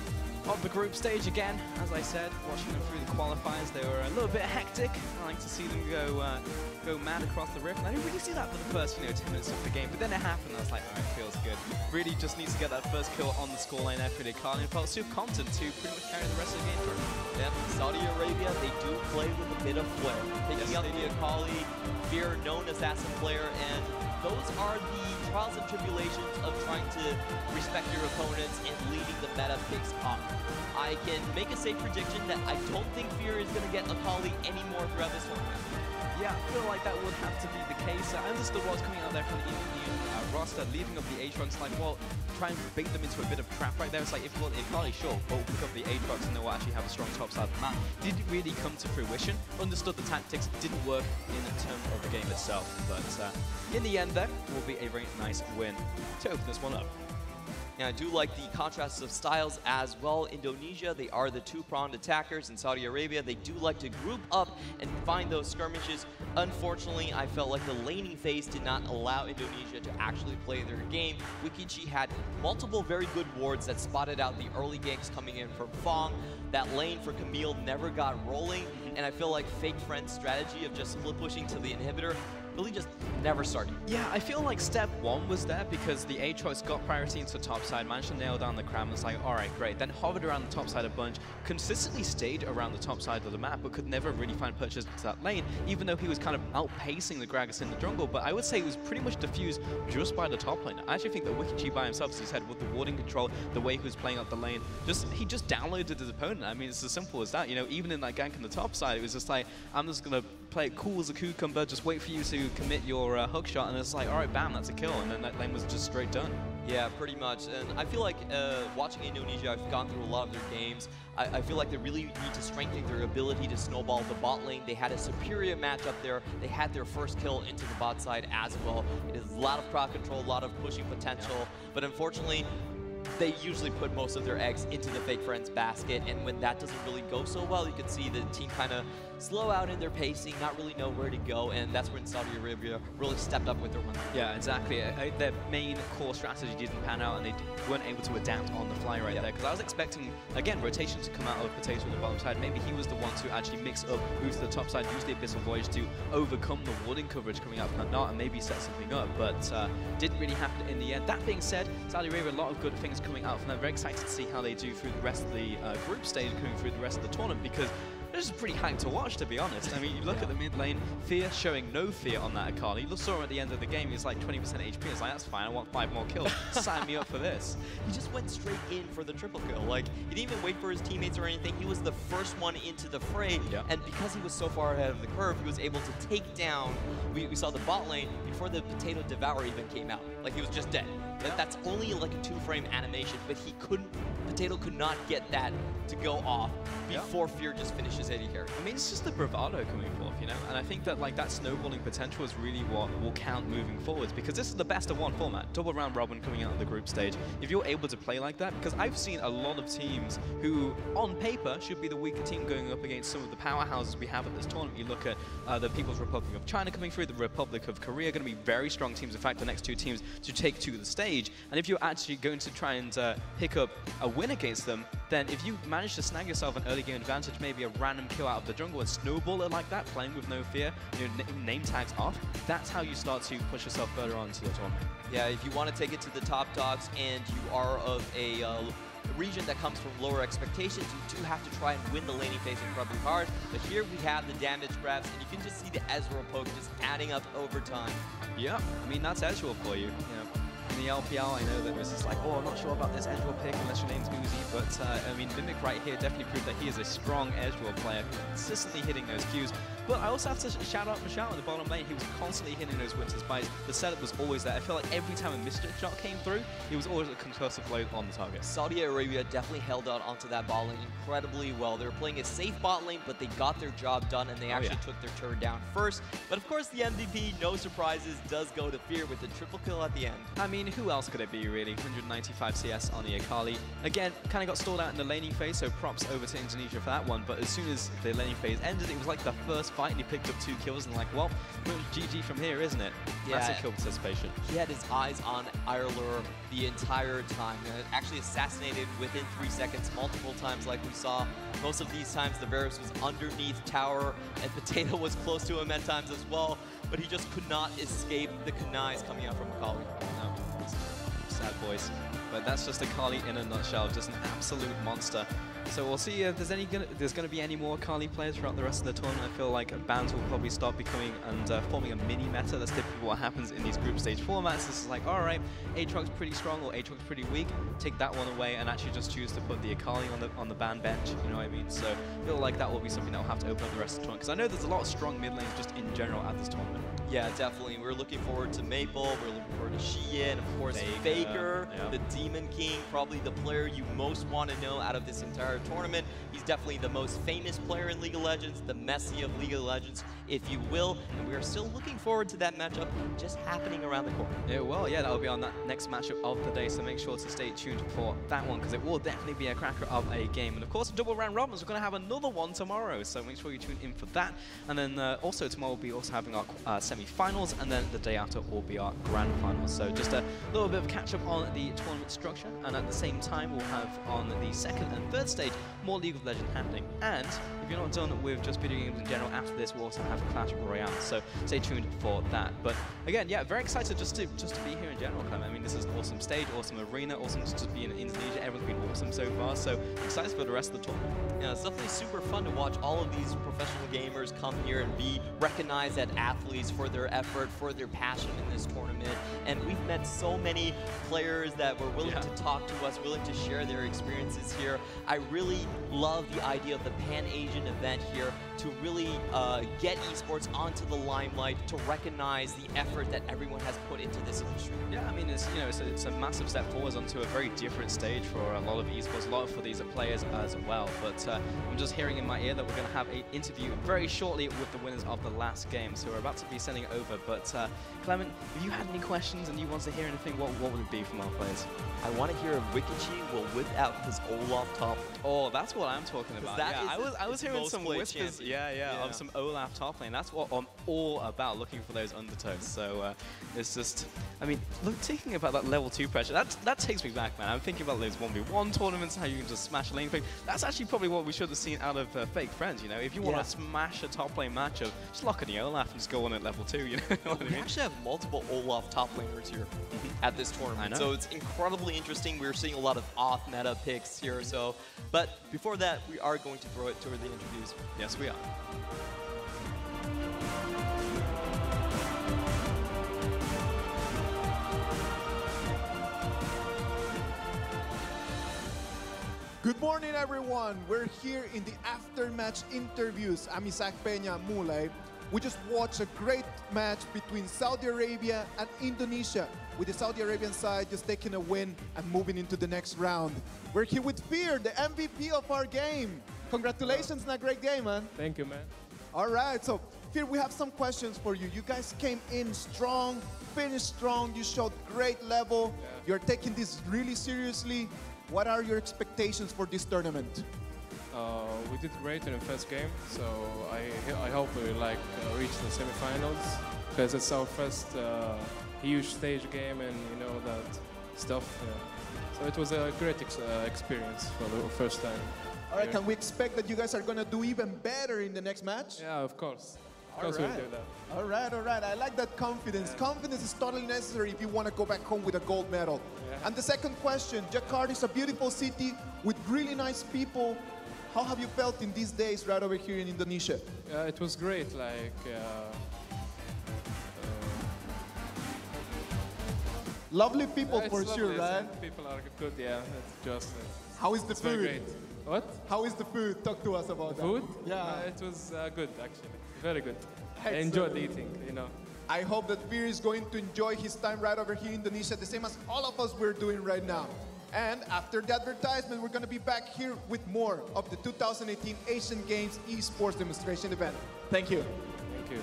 of the group stage again. As I said, watching them through the qualifiers, they were a little bit hectic. I like to see them go mad across the rift. And I didn't really see that for the first, 10 minutes of the game. But then it happened. I was like, alright, feels good. Really just needs to get that first kill on the scoreline there for the Akali and felt super competent to pretty much carry the rest of the game through. Yeah, Saudi Arabia, they do play with a bit of flair. Picking up the Akali, Fear, known assassin player, and those are the trials and tribulations of trying to respect your opponents and leading the meta picks up. I can make a safe prediction that I don't think Fear is going to get Akali anymore throughout this tournament. Yeah, I feel like that would have to be the case. I understood what was coming out there from the Indian roster, leaving up the Aatrox. Like, well, try and bait them into a bit of trap right there. It's like, if you want Akali, sure, but we'll pick up the Aatrox and they'll actually have a strong top side of the map. Didn't really come to fruition. Understood the tactics didn't work in terms of the game itself. But in the end, there will be a very nice win to open this one up. Yeah, I do like the contrasts of styles as well. Indonesia, they are the two-pronged attackers. In Saudi Arabia, they do like to group up and find those skirmishes. Unfortunately, I felt like the laning phase did not allow Indonesia to actually play their game. Wikichi had multiple very good wards that spotted out the early ganks coming in from Fong. That lane for Camille never got rolling, and I feel like Fake Friend's strategy of just split pushing to the inhibitor really just never started. Yeah, I feel like step one was there because the Aatrox got priority into the top side, managed to nail down the Cram, and it's like, alright, great. Then hovered around the top side a bunch, consistently stayed around the top side of the map, but could never really find purchase to that lane, even though he was kind of outpacing the Gragas in the jungle. But I would say it was pretty much diffused just by the top lane. I actually think that Wikichi by himself, as you said, with the warding control, the way he was playing up the lane, he just downloaded his opponent. I mean, it's as simple as that. Even in that gank on the top side, it was just like, I'm just going to play it cool as a cucumber, just wait for you to commit your hook shot, and it's like, alright, bam, that's a kill, and then that lane was just straight done. Yeah, pretty much. And I feel like watching Indonesia, I've gone through a lot of their games. I feel like they really need to strengthen their ability to snowball the bot lane. They had a superior matchup there. They had their first kill into the bot side as well. It is a lot of crowd control, a lot of pushing potential, but unfortunately, they usually put most of their eggs into the Fake Friends basket, and when that doesn't really go so well, you can see the team kind of slow out in their pacing, not really know where to go, and that's when Saudi Arabia really stepped up with their win. Yeah, exactly. Their main core strategy didn't pan out, and they weren't able to adapt on the fly right there, because I was expecting, again, rotation to come out of Potato on the bottom side. Maybe he was the one to actually mix up, move to the top side, use the Abyssal Voyage to overcome the warding coverage coming out from that, and maybe set something up, but didn't really happen in the end. That being said, Saudi Arabia, a lot of good things coming out from them. Very excited to see how they do through the rest of the group stage, coming through the rest of the tournament, because this is pretty hyped to watch, to be honest. I mean, you look at the mid lane, Fear showing no fear on that Akali. You saw him at the end of the game, he's like 20% HP. It's like, that's fine, I want 5 more kills. Sign me up for this. He just went straight in for the triple kill. Like, he didn't even wait for his teammates or anything. He was the first one into the fray. Yeah. And because he was so far ahead of the curve, he was able to take down, we saw the bot lane before the Potato Devourer even came out. Like, he was just dead. That's only like a 2-frame animation, but he couldn't, Potato could not get that to go off before Fear just finishes AD carry. I mean, it's just the bravado coming forth, you know? And I think that like that snowballing potential is really what will count moving forwards, because this is the best of one format. Double round robin coming out of the group stage. If you're able to play like that, because I've seen a lot of teams who, on paper, should be the weaker team going up against some of the powerhouses we have at this tournament. You look at the People's Republic of China coming through, the Republic of Korea, going to be very strong teams. In fact, the next 2 teams to take to the stage. And if you're actually going to try and pick up a win against them, then if you manage to snag yourself an early game advantage, maybe a random kill out of the jungle and snowball it like that, playing with no fear, you know, name tags off, that's how you start to push yourself further on into the tournament. Yeah, if you want to take it to the top dogs and you are of a region that comes from lower expectations, you do have to try and win the laning phase incredibly hard. But here we have the damage grabs, and you can just see the Ezreal poke just adding up over time. Yeah, I mean, that's Ezreal for you. In the LPL, I know that this is like, oh, I'm not sure about this Ezreal pick unless your name's Uzi, but I mean, Mimic right here definitely proved that he is a strong Ezreal player, consistently hitting those Qs. But I also have to shout out Michelle in the bottom lane. He was constantly hitting those Winter Spies. The setup was always there. I feel like every time a misstep shot came through, he was always a concussive blow on the target. Saudi Arabia definitely held out onto that bot lane incredibly well. They were playing a safe bot lane, but they got their job done, and they actually took their turn down first. But of course, the MVP, no surprises, does go to Fear with the triple kill at the end. I mean, who else could it be, really? 195 CS on the Akali. Again, kind of got stalled out in the laning phase, so props over to Indonesia for that one. But as soon as the laning phase ended, it was like the first fight, and he picked up 2 kills, and like, well, GG from here, isn't it? Yeah. Massive kill participation. He had his eyes on Irelure the entire time. Actually assassinated within 3 seconds multiple times, like we saw. Most of these times, the Varus was underneath tower, and Potato was close to him at times as well, but he just could not escape the kunais coming out from Akali. No, sad boys. But that's just Akali in a nutshell, just an absolute monster. So we'll see if there's going to be any more Akali players throughout the rest of the tournament. I feel like bans will probably start becoming and forming a mini meta. That's typically what happens in these group stage formats. This is like, all right, Aatrox's pretty strong or Aatrox's pretty weak. Take that one away and actually just choose to put the Akali on the ban bench. You know what I mean? So I feel like that will be something that will have to open up the rest of the tournament, because I know there's a lot of strong mid lanes just in general at this tournament. Yeah, definitely. We're looking forward to Maple. We're looking forward to Xian, of course, Faker, the Demon King, probably the player you most want to know out of this entire tournament. He's definitely the most famous player in League of Legends, the Messi of League of Legends, if you will. And we are still looking forward to that matchup just happening around the corner. Yeah, well, yeah, that will be on that next matchup of the day, so make sure to stay tuned for that one, because it will definitely be a cracker of a game. And of course, double round robins, we're going to have another one tomorrow, so make sure you tune in for that. And then also tomorrow we'll be also having our semi-finals, and then the day after will be our grand finals. So just a little bit of catch-up on the tournament structure, and at the same time we'll have on the second and third stage more League of Legends happening. And if you're not done with just video games in general, after this we'll also have Clash Royale, so stay tuned for that. But again, yeah, very excited just to be here in general, Clem. I mean, this is an awesome stage, awesome arena, awesome to just be in Indonesia. Everyone's been awesome so far, so excited for the rest of the tournament. Yeah, it's definitely super fun to watch all of these professional gamers come here and be recognized as athletes for their effort, for their passion in this tournament. And we've met so many players that were willing to talk to us, willing to share their experiences here. I really love the idea of the Pan-Asian event here to really get esports onto the limelight, to recognize the effort that everyone has put into this industry. Yeah, I mean, it's a massive step forward onto a very different stage for a lot of esports, a lot for these players as well. But I'm just hearing in my ear that we're going to have an interview very shortly with the winners of the last game, so we're about to be sending it over. But Clement, if you had any questions and you want to hear anything, what would it be from our players? I want to hear if Rikichi will whip out his Olaf top. Oh, that's what I'm talking about. That Yeah, is I was hearing most some played whispers. champion. Yeah, of some Olaf top lane. That's what I'm all about, looking for those undertones. So it's just, I mean, look, thinking about that level 2 pressure, that takes me back, man. I'm thinking about those 1v1 tournaments, how you can just smash a lane pick. That's actually probably what we should have seen out of Fake Friends. You know, if you want to smash a top lane matchup, just lock in the Olaf and just go on at level 2. You know what I We mean? actually have multiple Olaf top laners here at this tournament, so it's incredibly interesting. We're seeing a lot of off-meta picks here. So, but before that, we are going to throw it to the interviews. Yes, we are. Good morning, everyone. We're here in the after-match interviews. I'm Isaac Peña Mulay. We just watched a great match between Saudi Arabia and Indonesia, with the Saudi Arabian side just taking a win and moving into the next round. We're here with Fear, the MVP of our game. Congratulations on a great game, man. Thank you, man. All right, so Fear, we have some questions for you. You guys came in strong, finished strong. You showed great level. You're taking this really seriously. What are your expectations for this tournament? We did great in the first game, so I hope we reach the semifinals, because it's our first huge stage game, and you know that stuff. So it was a great experience for the first time. All right, can we expect that you guys are going to do even better in the next match? Yeah, of course. Of course we'll do that. All right. I like that confidence. Confidence is totally necessary if you want to go back home with a gold medal. Yeah. And the second question, Jakarta is a beautiful city with really nice people. How have you felt in these days right over here in Indonesia? It was great. Lovely people for it's sure, lovely, right? People are good. Yeah, it's just. How is the It's very food? great. What? How is the food? Talk to us about that. Food? Yeah. It was good actually. Very good. I Excellent. enjoyed eating. You know. I hope that Veer is going to enjoy his time right over here in Indonesia, the same as all of us we're doing right now. And after the advertisement, we're going to be back here with more of the 2018 Asian Games eSports demonstration event. Thank you. Thank you.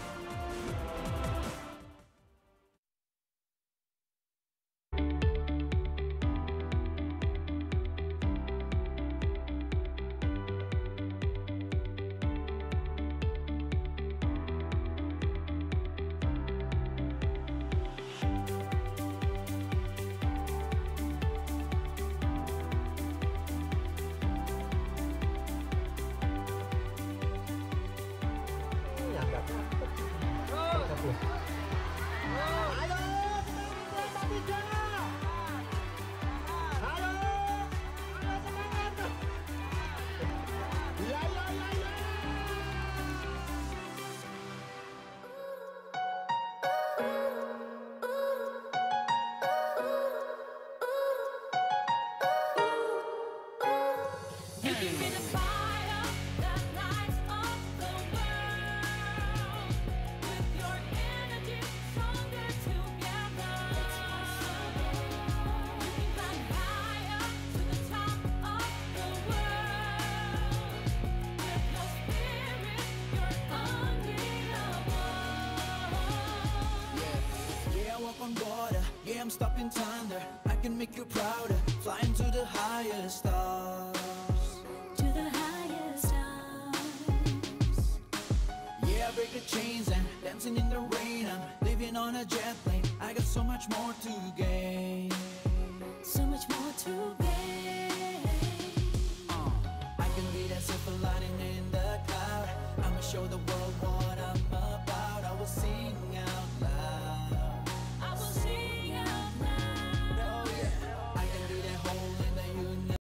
Yeah, I'm stopping thunder. I can make you prouder. Flying to the highest stars. To the highest stars. Yeah, I break the chains and dancing in the rain. I'm living on a jet plane. I got so much more to gain. So much more to gain. I can be that silver lining in the cloud. I'ma show the world what I'm about. I will sing out.